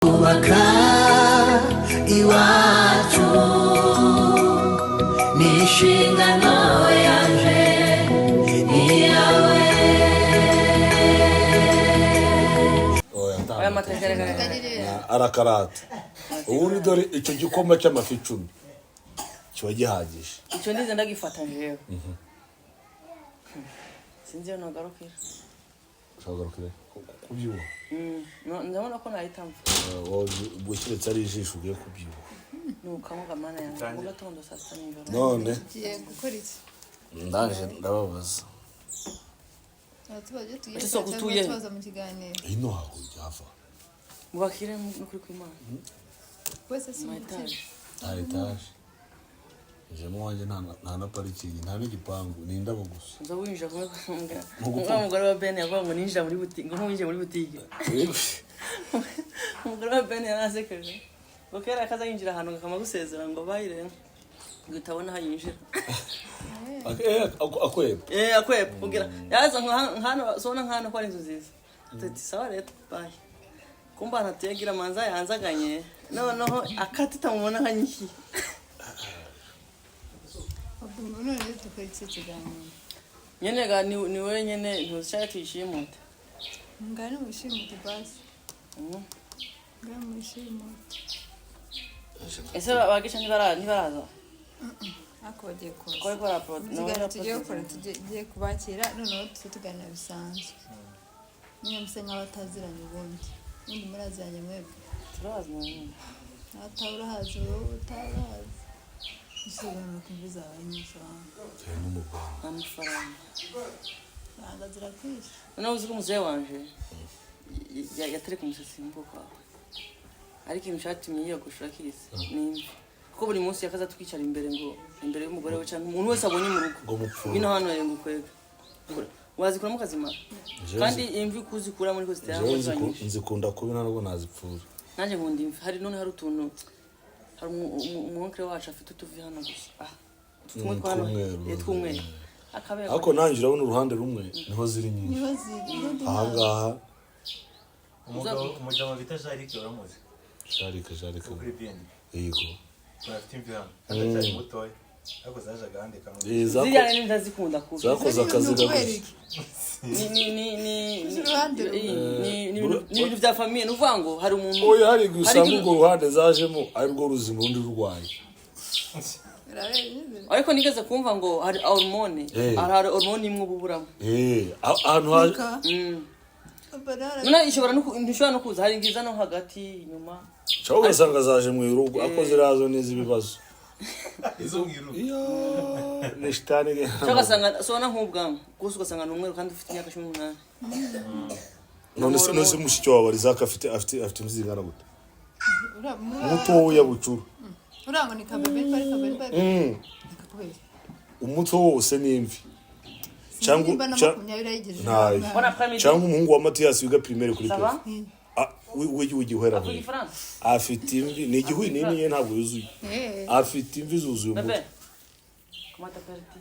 kubaka iwacu n'inshingano yaje iyawe. Aya arakarata ubundi dore icyo gikombe cy'amafi 10 kiba gihagije. Icyo ndize ndagifata jewe. Sinzi no garukira. Shagarukire kubyuha. Ndabona ko nahitamva. Bukiretse ari ijisho ugiye kubyuha. Nukamuga mana yanjye. Muga tondo sasa n'ijoro. None. Giye gukora iki? Ndaje ndababaza. Tubaje tugiye tubaza mu kiganiro. Ino hakurya hava. Mubakire n'ukuri kw'Imana. Wese si etage. Etage. Jemo wanje nta na parikingi nta n'igipangu ni indabo gusa. Nza winjira kumwe umugore wa Ben yavuga ngo ninjira muri butike ngo winjira muri butike. Umugore wa Ben yarasekeje. Bokera akaza yinjira ahantu ngakama gusezera ngo bayire gutabona hayinjira. Akweba. Akweba kugira yaza nkano sona nkano kwa inzu nziza. Tati sawa leta bye. Kumba ntategira manza yanzaganye. Noneho akatita mubona nkanyiki. None tukayitse kiganiro. Nyene ga ni wewe nyene ntuzishaka tuyishimute. Ngani mushimute basi. Ngani mushimute. Ese bagisha ntibaraza. Akogiye ko. Ko ikora pro. Nzigara tugiye kubakira noneho tuganira bisanzwe. Niyo mse nk'abataziranye ubundi. Ndi murazanye mwebwe. Turazanye. Atawura hazo utabaza. Isubira kubiza abanyeshuri. Cyane mu Rwanda. Amafaranga. Bagazira kwisha. Noneho uzi ko muzehe wanje yatereka umusatsi mbuko. Ariko imishatumye iyo gushaka kisi. Nimbi. Kuko buri munsi yakaza tukicara imbere y'umugore we cyangwa umuntu wese abonye mu rugo. Bino hano yengo kwega. Wazikura mu kazima. Kandi imvi kuzikura muri kose cyangwa zanyisha. Nzikunda kubi ntabwo nazipfura. Nanje nkunda imvi. Hari none hari utuntu hari umunkre wacu afite utuvi hano gusa. Tumwe twana twumwe. Akabego. Ako nanjye urabona uruhande rumwe niho ziri nyinshi. Niho ziri. Ahangaha umugabo bita Jarike uramuzi. Jarike. Kuri bien. Yego. Bafite imvi hano. Kandi mutoya. Ako zaje gandika mu. Ziriya ni ndazikunda kubi. Zakoze akazi gagusa. Ni ibintu bya famille nuvuga ngo hari umuntu oya hari gusanga ubwo ruhande zajemo ari rwo ruzima undi rurwaye. Ariko nigeze kumva ngo hari hormone hari hormone imwe buburamo ahantu none ishobora no kuza hari ngiza no hagati inyuma cyo gasanga zaje mu irugo akoze razo neza ibibazo izo ngiru nishitani ge cyo gasanga sona nk'ubwanwa gusa ugasanga n'umwe kandi ufite imyaka 18 none se mushiki wawe rizaka afite muzingana gute muto we yabucuru urango ni kabebe kabebe umuto wose n'imvi cyangwa umuhungu wa Mathias wiga primaire kuri pefe wigihwera afite imvi ni igihwi nini ntabwo yuzuye afite imvi zuzuye umuto kumata party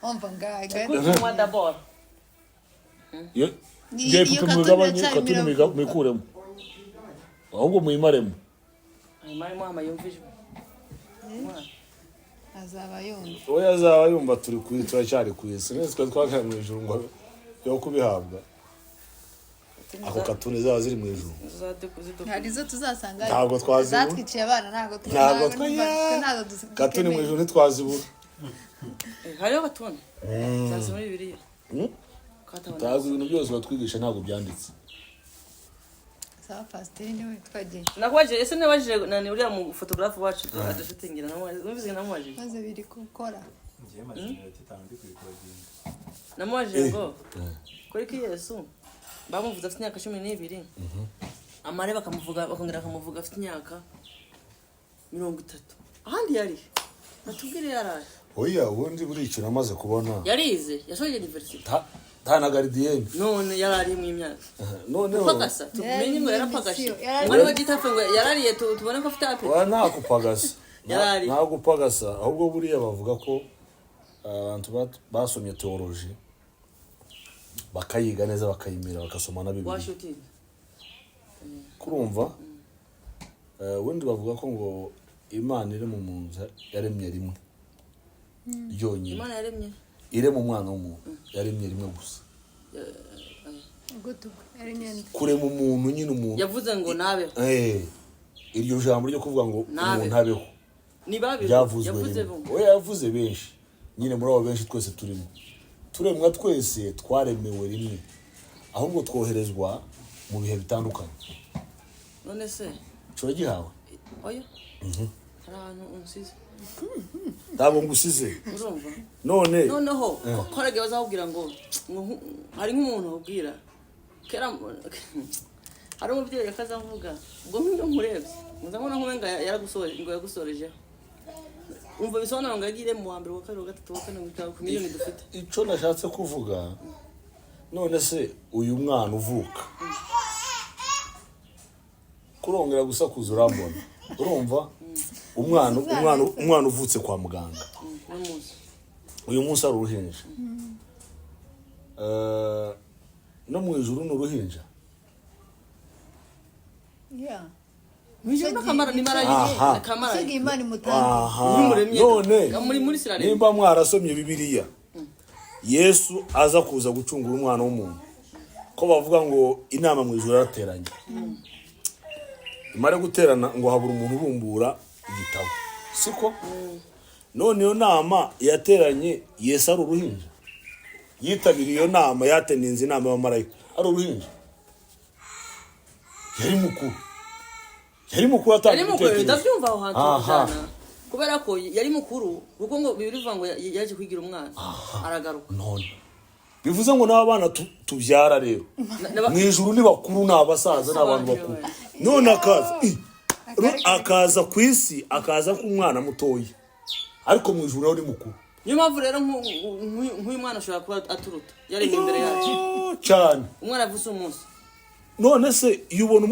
on vangaga kumwa d'abord Ngiye kumugabanye katuni mikuremo ahubwo muyimaremo ayimaremo amayumvije azaba yumva oya azaba yumva turi turacyari kwisi nese twakaye mu ijuru ngo yo kubihabwa ako katuni zaba ziri mu ijuru hari zo tuzasanga ntabwo twazibura zatwiciye abana ntabwo katuni mu ijuru ntitwazibura hariho katuni zazi muri Bibiliya tazi ibintu byose batwigisha ntabwo byanditse sawa pasteur niwe twagiye nakwaje ese nebajije nani uriya mu photographe wacu adashitingira namwaje namwaje maze biri gukora ngiye mazina titandi kuri kodinga namwaje ngo kuri ki Yesu bamuvuza afite imyaka 12 amare bakamuvuga bakongera bakamuvuga afite imyaka 30 ahandi yari natubwire yaraje oya ubundi buri ikintu amaze kubona yarize yasoje university Tana gardienne none yarari mu imyaka none pakasa tumenye ngo yarapagashe ngari wagitafe ngo yarariye tubone ko afite ape wa nta kupagasa yarari nta gupagasa ahubwo buriya bavuga ko abantu basomye theology bakayiga neza bakayimira bakasoma na Bibiliya washuti kurumva wenda bavuga ko ngo Imana iri mu munza yaremye rimwe yonyine Imana yaremye ire mu mwana w'umuntu yaremye rimwe gusa kurema umuntu nyine umuntu yavuze ngo nabeho iryo jambo ryo kuvuga ngo umuntu abeho ni babi yavuze oya yavuze benshi nyine muri abo benshi twese turimo turemwa twese twaremewe rimwe ahubwo twoherezwa mu bihe bitandukanye none se turagihawe oya hari ahantu unsize ndabo ngusize urumva noneho korage bazakubwira ngo hari nk'umuntu ubwira kera hari umubyeyi akazavuga ngo nk'undo murebye muzabona nk'umenga yagusoreje umva bisobanura ngo yagire mu wa mbere wa kabiri wa gatatu wa kane ku miliyoni dufite ico nashatse kuvuga none se uyu mwana uvuka kurongera gusakuza urambona urumva umwana uvutse kwa muganga uyu munsi ari uruhinja no mu ijuru ni uruhinja none nimba mwarasomye Bibiliya Yesu aza kuza gucungura umwana w'umuntu ko bavuga ngo inama mu ijuru yarateranye imare guterana ngo habura umuntu ubumbura igitabo siko none iyo nama yateranye Yesu ari uruhinja yitabiriye iyo nama yateninze inama y'abamarayika ari uruhinja yari mukuru ndabyumva aho hantu kubera ko yari mukuru kuko ngo bibiri bivuga ngo yaje kwigira umwana aragaruka none bivuze ngo n'abana tubyara rero mu ijuru ni bakuru n'abasaza n'abantu bakuru none akaza ku isi akaza k'umwana mutoya ariko mu ijuru nawe ni mukuru niyo mpamvu rero nk'uyu mwana ashobora kuba aturuta yari imbere yacu cyane umwana avuse umunsi none se iyo ubona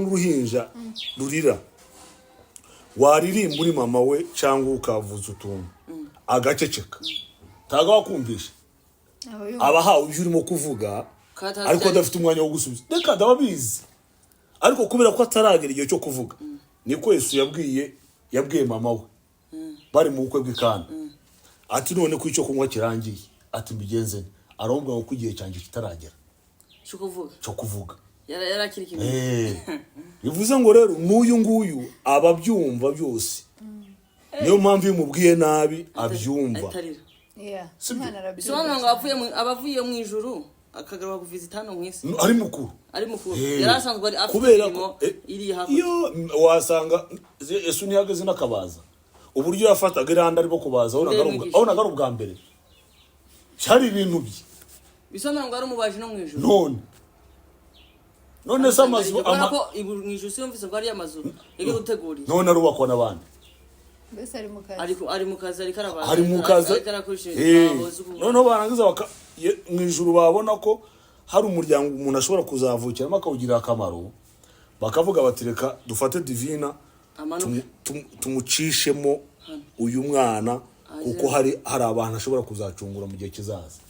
uruhinja rurira waririmba uri mama we cyangwa ukavuza utuntu agaceceka ntago wakumvisha abahawe ibyo urimo kuvuga ariko adafite umwanya wo gusubiza reka ndababizi ariko kubera ko ataragera igihe cyo kuvuga niko Yesu yabwiye mama we bari mu bukwe bw'ikana ati none ko icyo kunywa kirangiye ati mbigenze arambwa ngo kugiye cyanjye kitaragera cyo kuvuga yarakiri kimwe bivuze ngo rero n'uyu nguyu ababyumva byose niyo mpamvu iyo umubwiye nabi abyumva bisobanura ngo abavuye mu ijuru akagaruka kuvizita hano mu isi ari mukuru yari asanzwe afite imirimo iri hafi iyo wasanga Yesu ntihagaze n'akabaza uburyo yafataga iranda arimo kubaza abonaga ari ubwa mbere cyari ibintu bye bisobanura ngo ari umubaji no mu ijuru none se amazu ko mu ijuru si yumvise ngo ari amazu yari gutegurira none arubakwa n'abandi mbese ari mu kazi ariko arabaza ari mu kazi noneho barangiza mu ijuru babona ko hari umuryango umuntu ashobora kuzavukiramo akawugirira akamaro bakavuga bati reka dufate divina tumucishemo uyu mwana kuko hari abantu ashobora kuzacungura mu gihe kizaza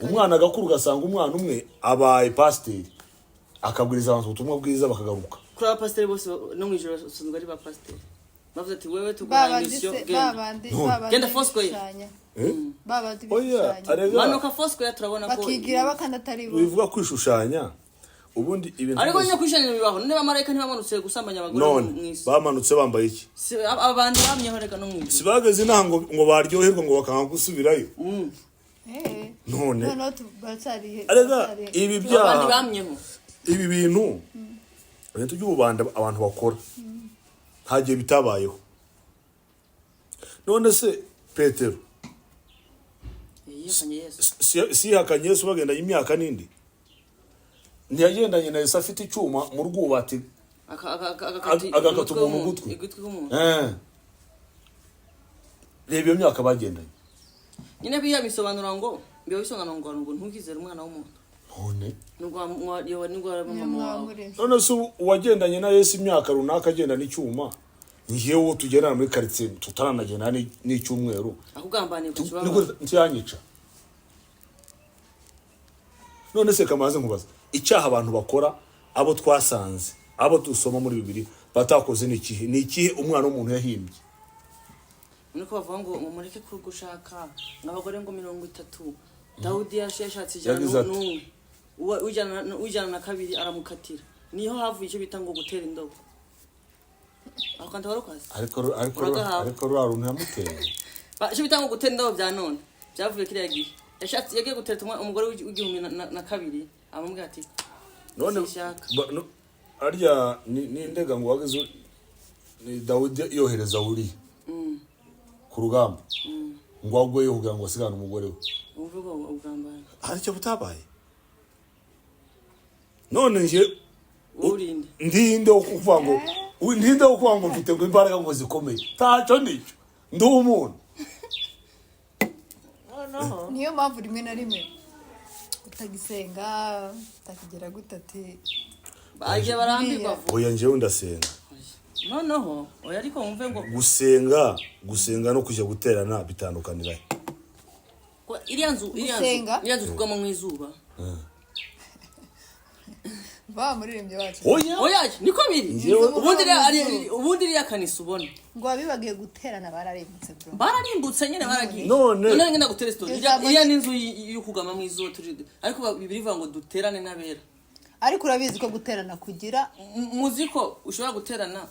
umwana agakuru ugasanga umwana umwe abaye pasiteri akabwiriza abantu ubutumwa bwiza bakagaruka kuri abapasiteri bose no mu ijoro usanga ari ba pasiteri bavuze ati wewe tuguha imisiyo genda Foursquare manuka Foursquare turabona ko bakigira bakanda atari bo bivuga kwishushanya ubundi ibintu ariko nyine kwishushanya bibaho niba amarayika ntibamanutse gusambanya abagore mu isi bamanutse bambaye iki abandi bamyeho reka no mu ijoro sibageze intango ngo baryoherwa ngo bakanga gusubirayo none arega ibi byaha ibi bintu ibintu by'ububanda abantu bakora nta gihe bitabayeho none se Petero si hakanye Yesu bagenda imyaka nindi ntiyagendanye na Yesu afite icyuma mu rwubati agakata umuntu gutwi reba iyo myaka bagendanye nyine biya bisobanura ngo bisobanura ngo ntukizere umwana w'umuntu none se uwagendanye na Yesu imyaka runaka agenda n'icyuma ngiyewo tugendana muri quartier tutaranagenda n'icyumweru akugambaniye niko ntiyanyica none se kamaze nkubaza icyaha abantu bakora abo twasanze abo dusoma muri Bibiliya batakoze ni ikihe umwana w'umuntu yahimbye niko bavuga ngo mumureke gushaka n'abagore ngo 30 Dawudi yashatse ijana n'umwe ujana na kabiri aramukatira niho havuye icyo bita ngo gutera indobo akanda warukaze ariko ruraruntu yamuteye icyo bita ngo gutera indobo bya none byavuye kiriya gihe yashatse yagiye gutera umugore w'igihumbi na kabiri amubwira ati none arya ni ndega ngo wageze ni Dawudi yohereza Uriya ku rugamba ngo agwe kugira ngo asigane umugore we uvuga ugambana hari icyo butabaye none nje urinde ndinde ukuvuga ngo mfite ngo imbaraga ngo zikomeye taco nico ndi umuntu niyo mpamvu rimwe na rimwe utagisenga utakigera gutati baje barambirwa oya njewe ndasenga noneho oya ariko wumve ngo gusenga no kujya guterana bitandukanira iriya nzu tugamo mu izuba ba muririmbye bacu oya niko biri ubundi iriya kanisa ubona ngo abibagiye guterana bararimbutse bro bararimbutse nyene baragiye none ngenda gutera story iriya ni inzu y'ukugama mu izuba turi ariko Bibiliya ivuga ngo duterane n'abera ariko urabizi ko guterana kugira muziko ushobora guterana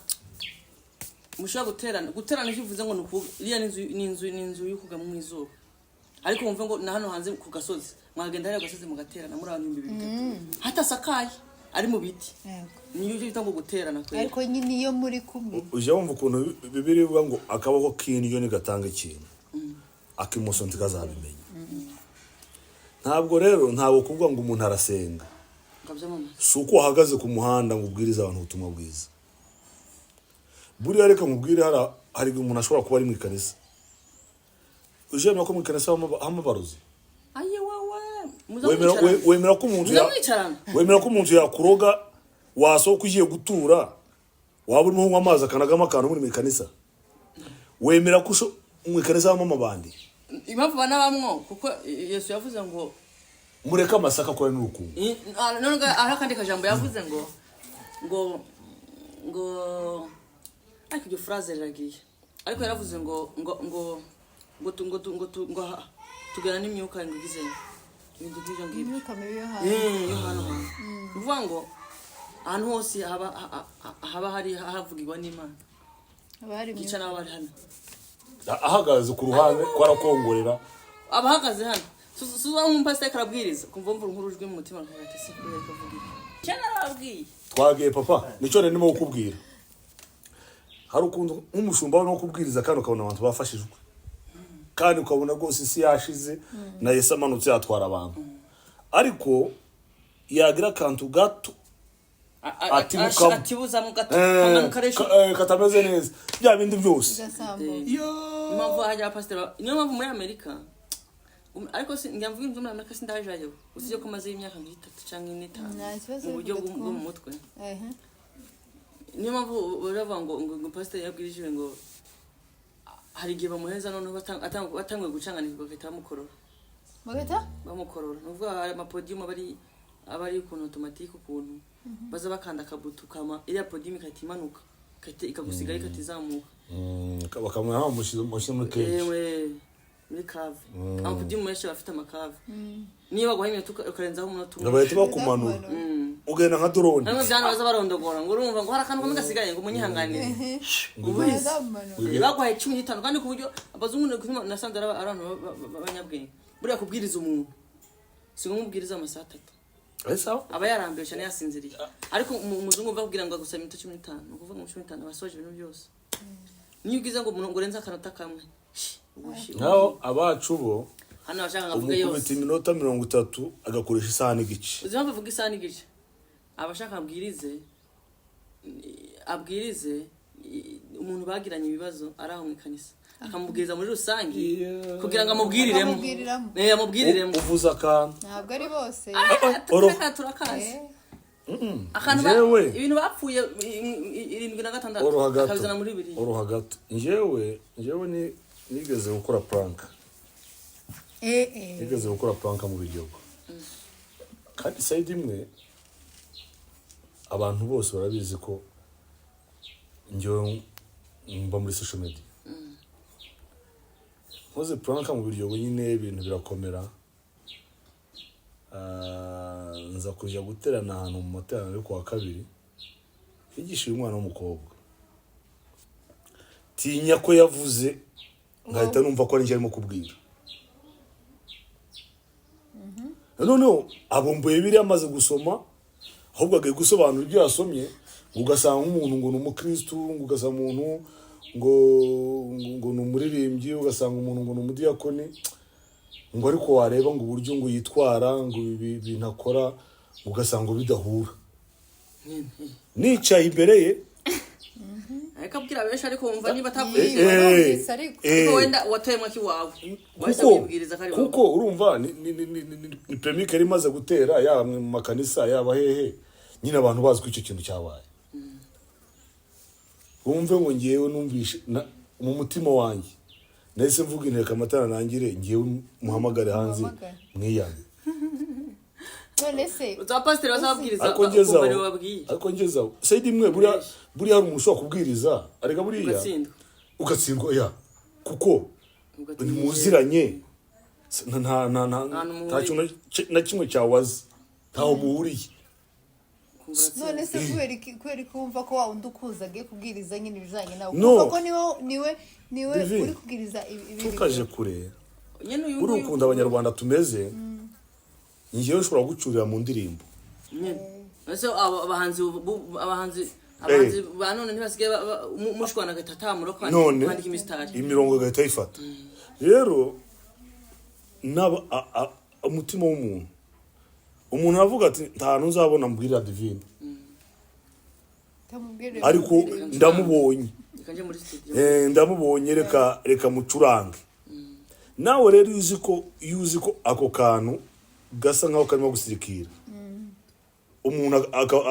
guterana kivuze ngo nukuvuga iriya ni inzu y'ukugama mu izuba ariko wumve ngo na hano hanze ku gasozi mwagenda hariya gasozi mugaterana muri abantu 200 hatasakaye ari mu biti niyo bita ngo guterana kwera ariko nyine iyo muri kumwe uje wumva ukuntu Bibiliya ivuga ngo akaboko k'indyo ni gatanga ikintu akimoso ntikazabimenya ntabwo kuvuga ngo umuntu arasenga suko ahagaze ku muhanda ngo ubwirize abantu ubutumwa bwiza buriya reka mubwire hari umuntu ashobora kuba ari mu ikanisa uje ko mu ikanisa hamabaruzi aye wemera ko umuntu yakuroga wasohoka ugiye gutura waba urimo kunywa amazi akanagamo akantu muri mu ikanisa wemera ko mu ikanisa habamo amabandi impamvu banabamwo kuko Yesu yavuze ngo mureka amasaka akora n'urukundo none aha kandi kajambo yavuze ngo ariko iyo phrase riragiye ariko yaravuze ngo tugana n'imyuka ngo igize ibintu by'ibyo ngibyo imyuka mibi yo hano uvuga ngo ahantu hose haba hari havugirwa n'Imana abari gica n'abari hano ahagaze ku ruhande kwarakongorera abahagaze hano suza pastor karabwiriza kumva nk'urujwe mu mutima nkagata se kuvuga cyane arabwiye twagiye papa nico ndimo kukubwira hari ukuntu nk'umushumba no kubwiriza kandi ukabona abantu bafashijwe kandi ukabona rwose isi yashize na Yesu amanutse yatwara abantu ariko yagira kantu gato atibuza mu gato katameze neza bya bindi byose impamvu hajya pastor niyo mpamvu muri Amerika ariko ngamvuga inzu muri Amerika sindajayo usiye ko maze imyaka 3 cyangwa 5 mu buryo bwo mu mutwe niyo mpamvu baravuga ngo pastor yabwirije ngo hari gihe bamuheza noneho batanguye gucanganirwa bagahita bamukorora nubwo hari amapodium abari ukuntu automatique ukuntu baza bakanda akabutu kama iriya podium ikahita imanuka ikagusigaye ikatizamuka bakamuha mushize muri cage muri cave amapodium menshi bafite amakave niba guhimye ukarenzaho umunota umwe bahita bakumanura ugenda nka drone nabo byana baza barondogora ngo urumva ngo hari akantu kamwe gasigaye ngo munyihanganire bagwaye 15 kandi ku buryo abazungu nasanze abantu b'abanyabwenge buriya kubwiriza umuntu singo mubwiriza amasaha 3 sawa aba yarambiwe cyane yasinziriye ariko umuzungu bakubwira ngo agusaba 15 ukuvuga ngo 15 basoje ibintu byose niyo ugize ngo umuntu ngorenza akanota kamwe naho abacu bo hano bashaka ngavuga yose umukubita iminota 30 agakoresha isaha n'igice uzimva bavuga isaha n'igice abashaka abwirize umuntu bagiranye ibibazo araho mu kanisa akamubwiriza muri rusange kugira ngo amubwiriremo uvuza akantu ntabwo ari bose turakaze akantu ibintu bapfuye 76 akabizana muri 2 uruhagato njyewe nigeze gukora prank mu biryogo kandi side imwe abantu bose barabizi ko njyewe mba muri social media nkoze prank mu biryogo nyine ibintu birakomera nza kujya guterana ahantu mu materaniro yo kuwa kabiri higisha uyu mwana w'umukobwa tinya ko yavuze nkahita numva ko ari njye arimo kubwira noneho abomboye biri amaze gusoma ahubwo agiye gusobanura ibyo yasomye ugasanga umuntu ngo ni umukristo ugasanga umuntu ngo ni umuririmbyi ugasanga umuntu ngo ni umudiyakoni ngo ariko wareba ngo uburyo ngo yitwara ngo ibintu akora ugasanga bidahura nicaye imbere ye ariko abwira benshi ariko wumva niba atavuye ariko wenda watuyemo kiwawe kuko urumva ni premike yari imaze gutera yaba mu makanisa yaba hehe nyine abantu bazi ko icyo kintu cyabaye wumve ngo ngewe numvishe mu mutima wanjye nahise mvuga inteko amatara nangire ngewe muhamagare hanze mwiyane none se uzapasiteri bazabwiriza ariko ngezaho sayidi imwe buriya hari umuntu ushobora kubwiriza ariko buriya ugatsindwa ya kuko ntimuziranye nta kintu na kimwe cyawaze ntaho muhuriye none se kubera ko wumva ko wa undi ukuza agiye kubwiriza nyine ibijyanye nawe kuko ko niwe uri kubwiriza ibi tukaje kure uri ukunda abanyarwanda tumeze njyewe ushobora gucurira mu ndirimbo ese abahanzi ba none ntibasigaye mushwana gatatamuro kwandika imisitari imirongo gahita yifata rero umutima w'umuntu umuntu aravuga ati nta hantu uzabona mbwirira divine ariko ndamubonye reka mucurange nawe rero iyo uzi ko ako kantu gasa nkaho karimo gusirikira umuntu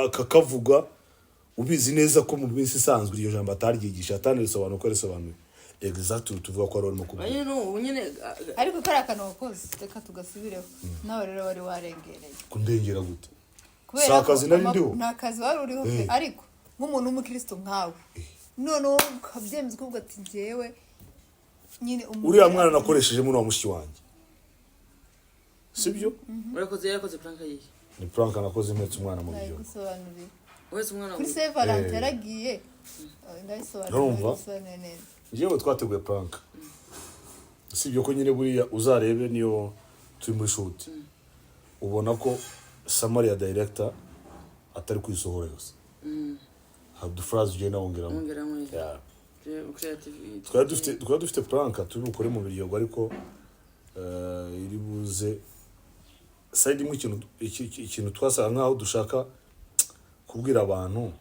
akakavuga ubizi neza ko mu minsi isanzwe iryo jambo ataryigisha atanisobanura ko risobanuye exactly tuvuga ko ari arimo kuvuga ariko kari akantu wakoze reka tugasubireho nawe rero wari warengereye kundengera gute si akazi nari ndiho nta kazi wari uriho ariko nk'umuntu w'umukristo nkawe noneho ukabyemeza ukavuga ati njyewe nyine uriya mwana nakoresheje muri wa mushiki wanjye sibyo yarakoze prank yiye ni prank nakoze mpetse umwana mu buryo wese umwana kuri Saint Valentin yaragiye ndayisobanura neza njyewe twateguye prank sibyo ko nyine buriya uzarebe niyo turi muri shoot ubona ko Samaria director atari kwisohora yose habdu phrase je nawongeramo twari dufite prank turi bukore mu biryogo ariko iri buze side imwe ikintu twasanga nkaho dushaka kubwira abantu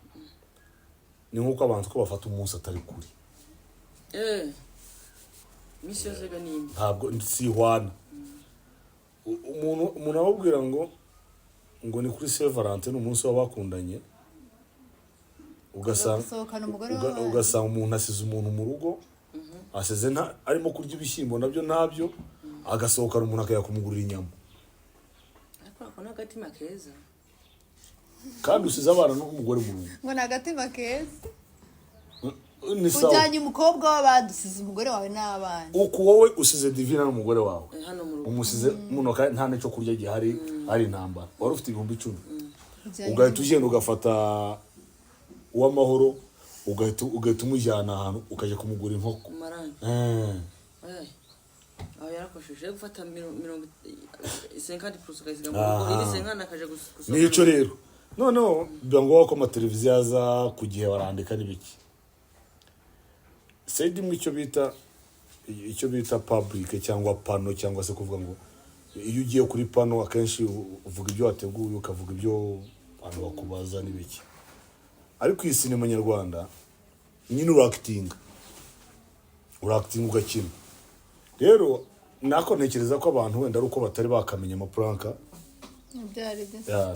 ni nkuko abantu ko bafata umunsi atari kuri misi yose ganini ntabwo si hwana umuntu ababwira ngo ni kuri Saint Valentin umunsi w'abakundanye ugasanga umuntu asize umuntu mu rugo asize arimo kurya ibishyimbo nabyo agasohokana umuntu akajya kumugurira inyama ariko n'agatima keza kandi usize abana n'umugore mu rugo ngo ni agatima keza ujyanye umukobwa w'abadusize umugore wawe n'abana uko wowe usize divina n'umugore wawe umusize muno kandi nta n'icyo kurya gihari ari intambara wari ufite 10,000 ugahita ugenda ugafata uw'amahoro ugahita umujyana ahantu ukajya kumugura inkoko aho yarakosheje gufata 50% ukayisiga mu rugo iri 50 akaje gusoma nico rero noneho birangoye ko amateleviziyo aza ku gihe barandika n'ibiki side imwe icyo bita public cyangwa pano cyangwa se kuvuga ngo iyo ugiye kuri pano akenshi uvuga ibyo wateguye ukavuga ibyo abantu bakubaza n'ibiki ariko iyi sinema nyarwanda nyine uracting ugakina rero nako ntekereza ko abantu wenda ari uko batari bakamenya amapranka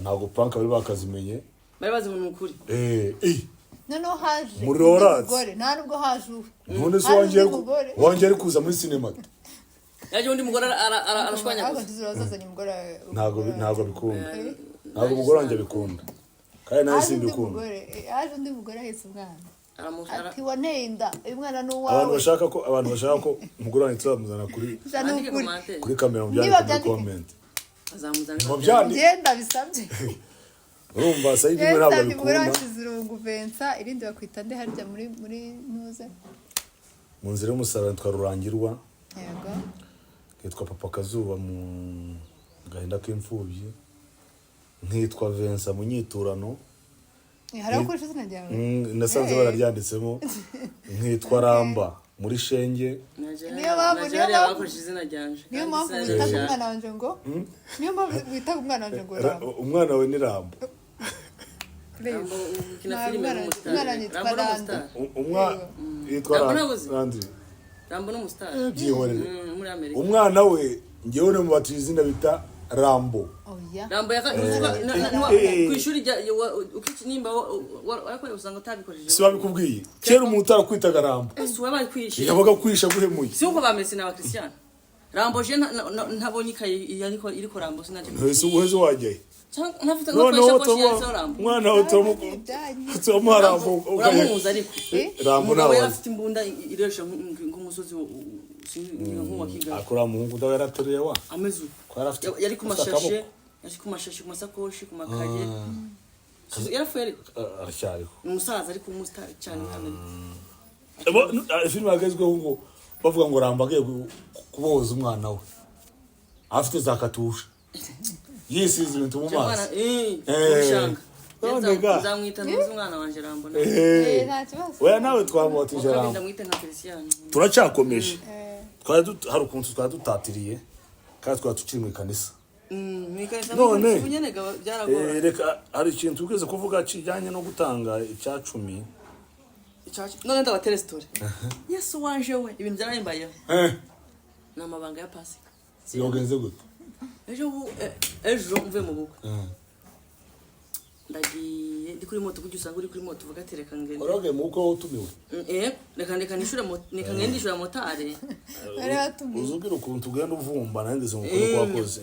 ntabwo pranka bari bakazimenye bari bazi mu ukuri noneho haje umugore nta nubwo haje none se wanjye ari kuza muri sinema yaje undi mugore arashwanya ahubwo gusa tuzazanye umugore ntabwo bikunda ntabwo umugore wanjye abikunda kandi nawe simbikunda haje undi mugore ahetse umwana aramushara ati waneye inda uyu mwana ni abantu uwawe bashaka ko umugore wanjye tuzamuzana kuri kamera mu byandike muri comment azamuzana mu byandike ngenda bisabye urumva sayidi we ntabwo yesabye umugore abikunda wacu zirungu Vincent irindi bakwita nde harya muri ntuze mu nzira y'umusaraba twa rurangirwa yego kitwa papa kazuba mu gahinda k'imfubyi nkitwa Vincent mu nyiturano hari uko izina ryawe nasanze bararyanditsemo nkitwa Ramba muri Shenge niyo mpamvu bakoresha izina ryanje niyo mpamvu witaga umwana wanje ngo niyo mpamvu witaga umwana wanje ngo Ramba umwana we ni Ramba kina filime umwana yitwa Randa umwana yitwa Randi Rambo no mustar muri Amerika umwana we ngewe no mubatira izina bita Rambo oya Rambo kwishuri nimba ariko usanga utabikoresheje si babikubwiye kera umuntu utarakwitaga Rambo ese wabaye kwishe yabaga kwisha guhemuye si uko bamese na Christian Rambo je ntabonye ikaye yariko iriko Rambo sinaje ese uhezo wajyaye ntafite ngo kwesha ko shiya Rambo mwana we tomu Rambo uramuza ariko Rambo nawe afite imbunda iresha nk'umusozi nk'uwa Kigali akora muhungu ndawe yarateruye wa amezu yari ku mashashi ku masakoshi ku makaye yarafuye ariko aracyariho umusaza ariko umustar cyane hano filime yagezweho ngo bavuga ngo Ramba agiye kuboza umwana we afite za katusha yisize ibintu mu maso nzamwita neza umwana wanje Rambo nta kibazo oya nawe twamubotije Rambo ndamwita nka Christian turacyakomeje hari ukuntu twari dutatiriye kandi twari tukiri mu ikanisa none reka hari ikintu tugeze kuvuga kijyanye no gutanga icya 10 none ndabatera story Yesu wanje we ibintu byarayimbayeho n'amabanga ya Pasika yogenze gute ejo mve mu bukwe ndagiye ndi kuri moto kujya usanga uri kuri moto uvuga ati reka ngende oroge mu uko utumiwe reka nishure nika ngende ishura motare bari batumiye uzugira ukuntu ugenda uvumba nandize mu kuri kwakoze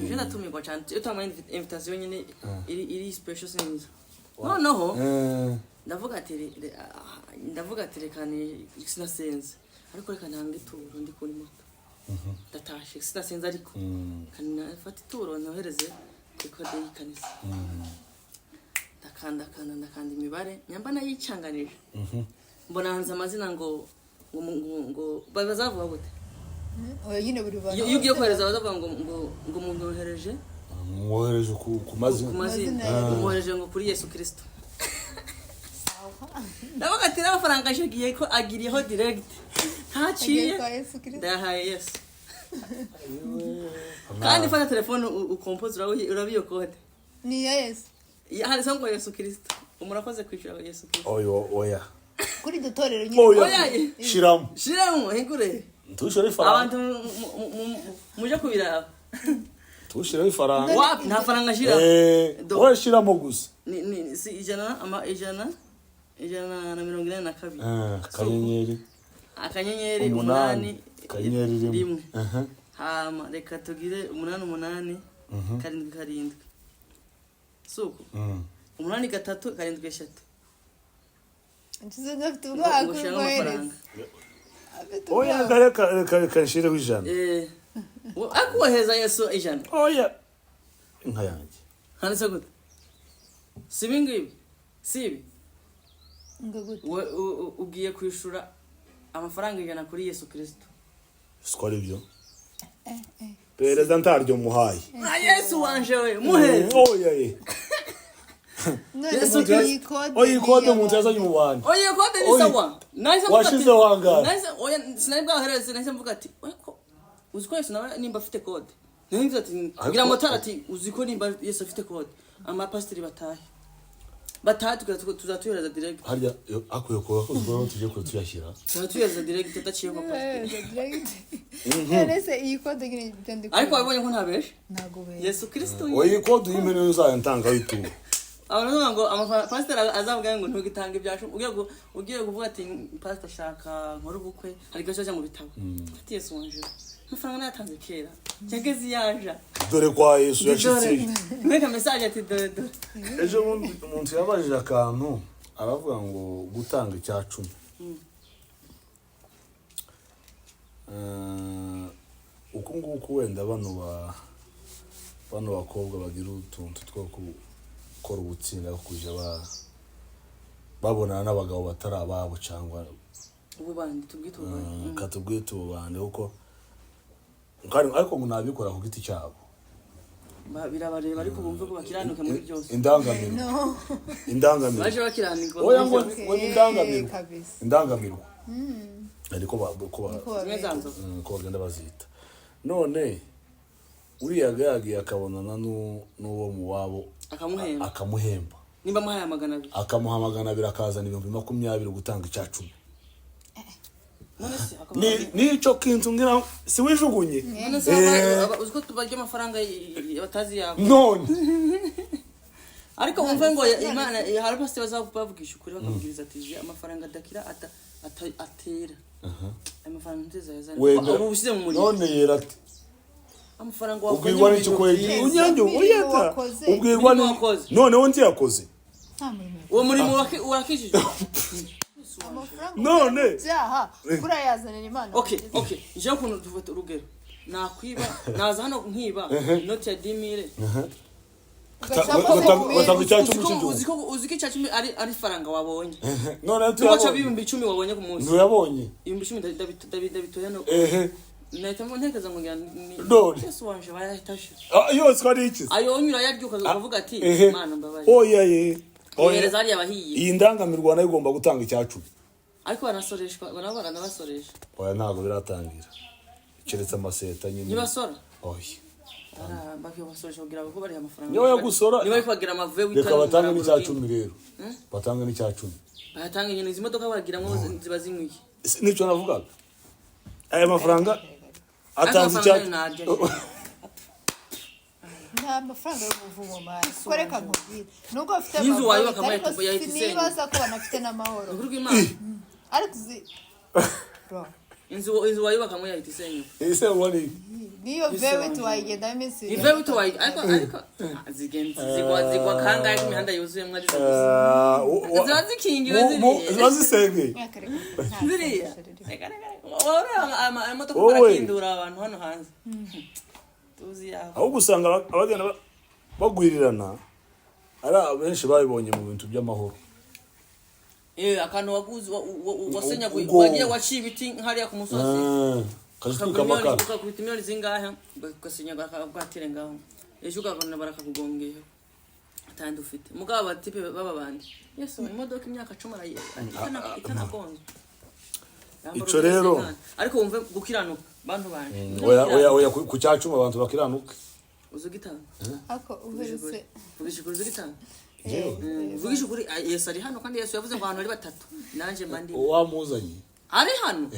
je natumirwa cyane utama invitation nyine iri special sinzi noneho ndavuga ati reka ni sinasenze ariko reka ntange ituro ndi kuri moto ndatashe sinasenze ariko kana fata ituro nohereze kode y'ikanisa ndakanda imibare nyamba nayicanganije mbona hanze amazina ngo bazavuga gute oya nyine buri bantu iyo ugiye kohereza bazavuga ngo munyohereje mwohereje ku mazina mwohereje ngo kuri Yesu Kristo ndavuga ati amafaranga ashagiye ko agiriyeho direct ntaciye ndahaye Yesu kandi fata telefone ukompoze urabiyo code ni Yesu hari sango Yesu Kristo umurakoze kwicira Yesu Kristo oya kuri dutorero nyine oya shiramo hegure tushire ifaranga abantu muje kubiraba tushire ifaranga wapi nta faranga shira oya shiramo gusa ni si ijana na 42 akanyenyeri 8 akanyenyeri rimwe hama reka tugire 8 7 suko 8 3 7 ntizo ngafite ubwako bwohereza oya reka nshireho ijana akuheza Yesu ijana oya inka yanjye handitse gute sibingibi sibi ngagute ugiye kwishura amafaranga ijana kuri Yesu Kristo sikora ibyo perezida ntaryo muhaye na Yesu wanje we muhe oya oya kode umuntu yazanye mu bantu oya kode ni sawa nahise washize wangara nahise oya sinabwa hereze nahise mvuga ati ko uziko Yesu nawe nimba afite kode nahise ati ngira motara ati uziko nimba Yesu afite kode ama pastor batatu tuzatuhereza direct harya akuye ko uziko tuje ko tuyashyira tuzatuhereza direct tutaciye ko pastor nese iyi kode nyine byandiko ariko wabonye ko ntabeshe nago be Yesu Kristo oya kode y'imene uzayantanga yitu abantu ngo pastor azavuga ngo ntugitanga ibyasho ugiye kuvuga ati pastor shaka nkora ubukwe hari gacho cyo mu bitabo ati Yesu wanje amafaranga nayatanze kera cyangeze yaja dore kwa Yesu yashitse mweka message ati dore ejo bundi umuntu yabajije akantu aravuga ngo gutanga icya 10 uko nguko wenda bano bakobwa bagira utuntu two gukora ubutsinda kujya babonana n'abagabo batari ababo cyangwa ububandi tubwitubanye katubwite ububandi uko ariko ngo nabikora ku giti cyabo birabareba ariko bumve ko bakiranuka muri byose indangamiro baje bakiranuka oya ngo indangamiro ariko ko bagenda bazita none uriya yagiye akabonana n'uwo mu wabo akamuhemba nimba muhaye 200 akamuha 200 akazana 20,000 gutanga icya 10 nico kintu ngira si wijugunye uziko tubarya amafaranga batazi yabo none ariko umve ngo Imana hari pastor bazavugisha ukuri bakabwiriza ati amafaranga adakira atera amafaranga nteza yazana ubu usize mu muri none yerate amafaranga ubwirwa n'icyo kwege unyanyo uyata ubwirwa none wonzi yakoze uwo murimo urakijije none byaha kurayazanira Imana okay je kuntu dufata urugero nakwiba naza hano nkiba inoti ya 10,000 uziko icyacu ari faranga wabonye none tubacha bibumbi 10 wabonye ku munsi ntuyabonye ibumbi 10 David no Naitamo ntekeza ngo Yesu wanje bayahitashe. Yose kwari iki? Ayonyura yaryuka ukavuga ati Imana mbabaye. Oya ye. Oya zari yabahiye. Iyi ndangamirwa nayo igomba gutanga icyacu. Ariko banasoreshwa barabana nabasoresha. Oya ntago biratangira. Keretse amaseta nyine. Nibasora? Oya. Bakiyo basoresha kugira ngo bari amafaranga. Niyo yagusora. Niba kwagira amave witanga. Reka batanga n'icyacu rero. Batanga n'icyacu. Batanga nyine izi modoka bagiramo ziba zinkwiye. Nico navuga. Aya mafaranga atanze icyacu. Nta mafaranga yo kuvumo mari. Koreka nkubwira. Nubwo afite inzu wayo bakamwita ngo yahitise. Nibaza ko banafite n'amahoro. Nguruka Imana. Ariko bro. Inzu wayo bakamwe yahitise. Ese wari niyo vewe tuwayigenda iminsi. Ivewe tuwayi ariko zigenze zigwa kangaye ku mihanda yuzuye mwagize. Zazikingiwe ziri. Zazisenge. Ziriya. Ora amamodoka barakindura abantu hano hanze. Tuzi yaho. Aho gusanga abagenda bagwirirana ari abenshi babibonye mu bintu by'amahoro. Akantu waguzi wasenya wagiye wacibiti hariya ku musozi. Kazituka makara. Ukakubita miliyoni zingahe ugasenya bwatire ngaho. Ejo ukabona barakakugongeye. Atandi ufite. Mugabo batipe baba bandi. Yesu imodoka imyaka 10 itanagonze. Ico rero ariko wumve gukiranuka bantu banje. Oya ku cyacuma abantu bakiranuka. Uzugitanga. Ako uheruse. Ugishukuru uzugitanga. Ugishukuru Yesu ari hano kandi Yesu yavuze ngo abantu ari batatu. Nanje mandi. Wamuzanye. Ari hano?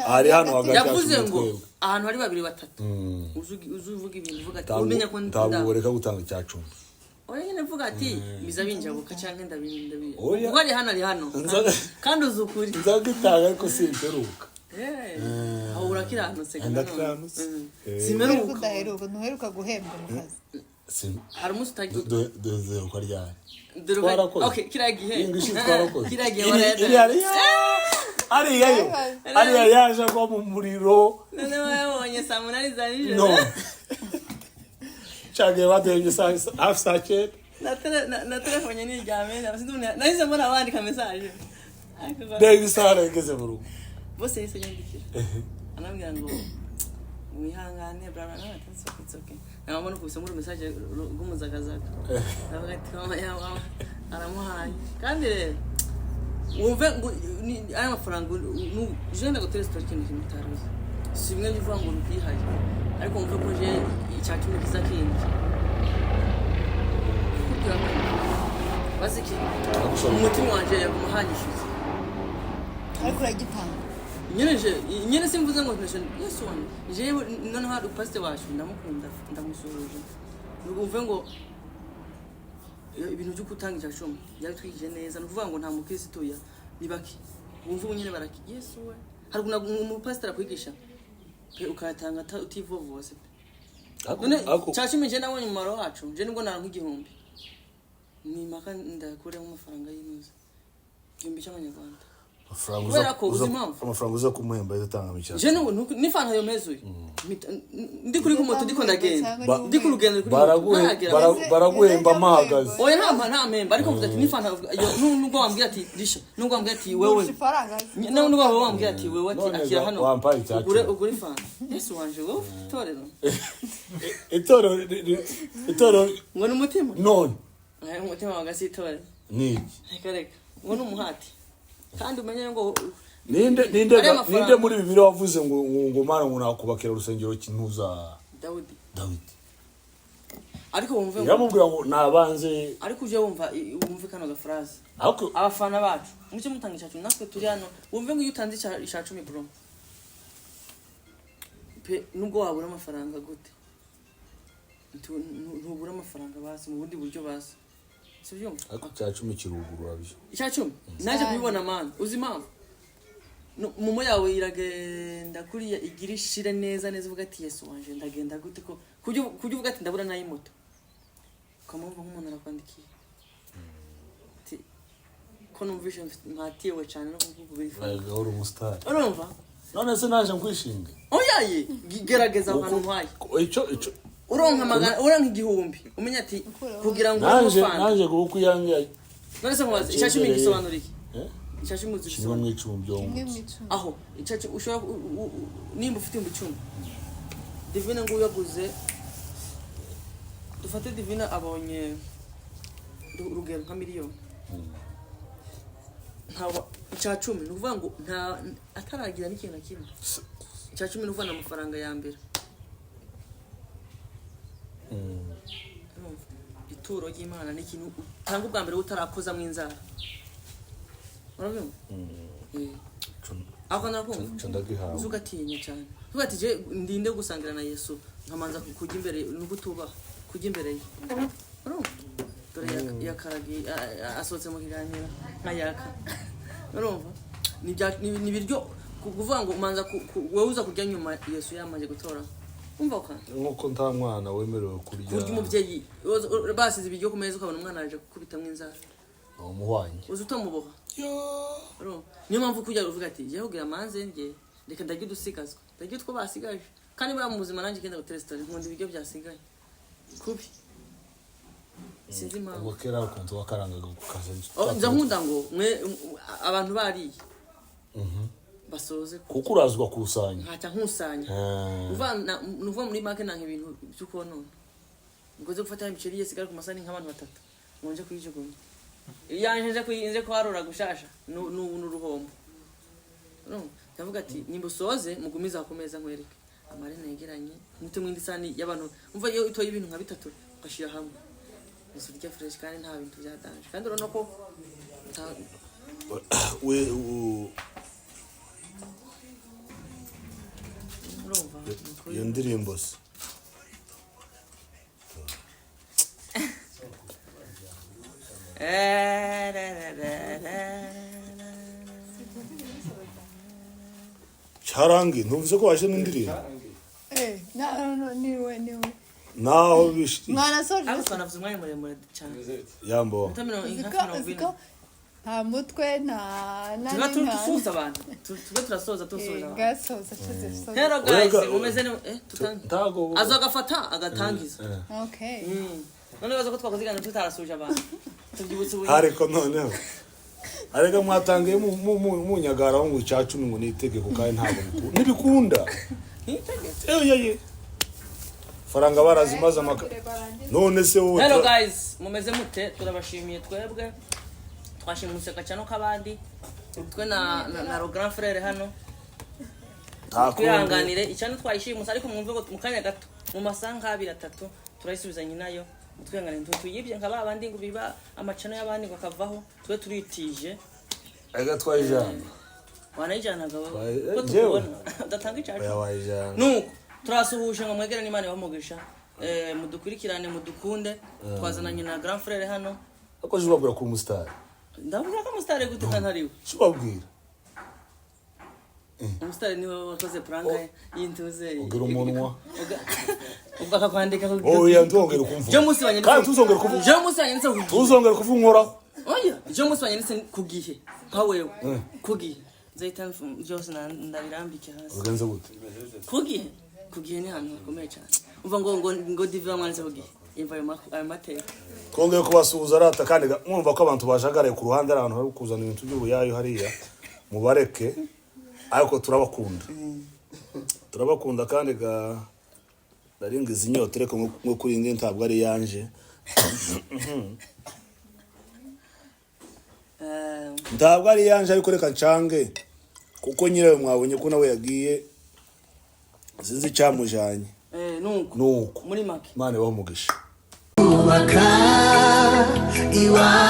Ari hano hagati yavuze ngo ahantu ari 2-3. Uzuvuga ibintu uvuga ati umenya ko ndabureka gutanga icyacuma. Oya nyine vuga ati biza binjabuka cyangwa ndabindi. Ubwo ari hano kandi uzukuri. Nzagitanga ariko simperuka. Aho urakiranutse kandi. Simeruka. Udaheruka ntuheruka guhembwa mu kazi. Hari umunsi utagiye doze uko ryari. Okay, kiragihe. Kiragihe Ariya yaje kwa mu muriro. None wabonye saa 8 za nijoro. No. Chage wadenge saa afsache. Na telefone ni ryame nahise mbona abandika message. Dege sara ngeze mu rugo. Bose yise nyandikira. Anambwira ngo wihangane brana it's okay. Na mama nukubise muri message gumuzagazaga. Navuga ati mama yawa aramuhaye. Kandi rero wumve aya mafaranga je ndagotere story kintu mutaruzi. Si bimwe bivuga ngo ntihaye. Ariko wumve ko je icyacumi kizakindi. Baziki umutima wanje yagumuhanyishize. Ariko uragitanga. Nyene simvuze ngo nation Yesu wanje. Je none hari pastor wacu ndamukunda ndamusuhuje. Urumve ngo ibintu byo gutanga icyacumi yatwikije neza nuvuga ngo nta mukristo ya bibaki. Wumve nyene baraki Yesu we. Hari kuna umupastor akwigisha. pe ukayatanga utivovose Ako- none ako- cyashimye je nabonye umumaro wacu je nibwo naranka igihumbi ni maka ndakure mu mafaranga y'inuza igihumbi cy'amanyarwanda kubera ko uzi impamvu amafaranga uza kumuhemba yatanga mu cyaro je ni fanta yo mezuye ndi kuri ku moto ndiko ndagenda Ba- ndi ku rugendo kuri moto baraguhemba mpagaze oya nta mpemba ariko mvuga ati ni fanta nubwo wambwira ati risha nubwo wambwira ati wewe ifaranga nubwo wambwira ati wewe ati None akira hano wampaye icyacu. ugure fanta yesu wanje wowe torero itoro ngo ni umutima none umutima wagasitore ni reka reka ngo ni umuhati kandi umenye ngo ninde muri bibiri wavuze ngo mara ngo nakubakira urusengero kintuza Dawidi Dawidi ariko wumve ngo yamubwira ngo nabanze ariko uje wumva kano gafraze ariko abafana bacu mucyo mutanga icyacu natwe turi hano wumve ngo iyo utanze icyacu mi bro pe nubwo wabura amafaranga gute ntubura amafaranga basi mu bundi buryo basi sibyo ariko cyacumi kirugurura byo icyacu naje kubibona man uzi impamvu mumo yawe iragenda kuriya igira ishire neza uvuga ati yesu wanje ndagenda gute ko kujya uvuga ati ndabura nayi moto kamumva nk'umuntu arakwandikiye ati ko numvishe nkatiwe cyane no kuvuga uri umustar urumva none se naje nkwishinga oyaye gerageza abantu nkwaye icyo uronka magana uronka igihumbi umenya ati kugira ngo naje guko yange none se mubaze icyacu gisobanura iki icyacu kimwe gisobanura mu icumi byo aho icyacu ushobora nimba ufite ibicumi divine ngo uyaguze dufate divine abonye urugero nka miliyoni ntawa icyacumi ni ukuvuga ngo nta ataragira n'ikintu na kimwe icyacumi ni ukuvuga ni amafaranga ya mbere ituro ry'Imana ni ikintu utanga ubwa mbere utarakoza mu inzara urabona ako nakumva ndagihawe uzugatinya cyane uvuga ati je ndinde gusangira na Yesu nkamanza kujya imbere no gutuba kujya imbere ye urumva dore yakaragi asohotse mu kiganiro nkayaka urumva ni biryo kuvuga ngo umanza wowe uza kujya nyuma Yesu yamaje gutora umva kandi nkuko nta mwana wemerewe kurya umubyeyi basize ibiryo ku meza ukabona umwana aje gukubita mu inzara umuhwanye uzi utamuboha niyo mpamvu kujya uvuga ati jya kugira amanze nge reka ndajya udusigazwa ndajya utwo basigaje kandi buriya mu buzima nanjye kenda guteresitora nkunda ibiryo byasigaye kubi sinzi impamvu ubwo kera ukuntu wakarangaga gukaza nza nkunda ngo mwe abantu bariye basoze kuko urazwa kusanya nkaca nkusanya nuva muri make nanka ibintu by'ukonona ngoze gufata imiceri yesigara ku masani nk'abantu batatu ngonje kuyijugunya yanje kwarura gushasha n'uruhombo ndavuga ati nimba usoze mugumiza ku meza nkwereke amarina yegeranye muti mwindi sani y'abantu umva iyo itoye ibintu nka bitatu gashira hamwe usurya fresh kandi nta bintu byadanje kandi urona ko iyo ndirimbo se Charangi ntumvise ko washe n'indirimbo niwe naho bishiti mwana soje navuze umwanya muremure cyane yambo nta mutwe nta tusuza abantu tube turasoza tusoza gasoza hero guys mumeze ntago azagafata agatangiza okay none baza ko twakoze igana tutarasuje abantu tubyibutse ubuye ariko noneho arega mwatangiye mu nyagara ngo icacumi ngo nitegeko kandi ntabwo nibikunda ye faranga barazimaza amaka none se wowe hello guys mumeze mute turabashimiye twebwe twashimuse gacano kabandi twe na ro grand frère hano twihanganire icyane twayishimuse ariko mwumve ko mukanya gato mu masanga 2-3 turayisubizanye nayo twihanganire tuyibye nka babandi ngo biba amacano y'abandi bakavaho twe turitije aga twayijana wanayijanaga ko tubona datanga icyacu nuko turasuhuje ngo mwegere n'Imana bamugisha mudukurikirane mudukunde twazananye na grand frère hano ako jibabura ku mustar ndavuga ko mustar gute kantariwe shubabwira umusitari niwe wakoze pranka y'intuze ugira umunwa ubaka kwandika oya ntongera kumvuga je musi banyanditse kandi tuzongera kuvuga je musi banyanditse kugihe tuzongera kuvuga nkoraho oya je musi banyanditse kugihe nka wewe kugihe zaita byose ndabirambike hasi ugenze gute kugihe ni hano hakomeye cyane umva ngo diva mwanze kugihe imva ayo mateka twongeye kubasuhuza arata kandi mwumva ko abantu bajagaraye ku ruhande abantu bari kuzana ibintu by'ubuyayo hariya mubareke ariko turabakunda kandi ndaringa izi nyota reka nko kuri ndi ntabwo ari yanje ntabwo ari yanje ariko reka ncange kuko nyirayo mwabonye ko nawe yagiye sinzi icyamujanye nuko muri make Imana ibahe umugisha kubaka iwawe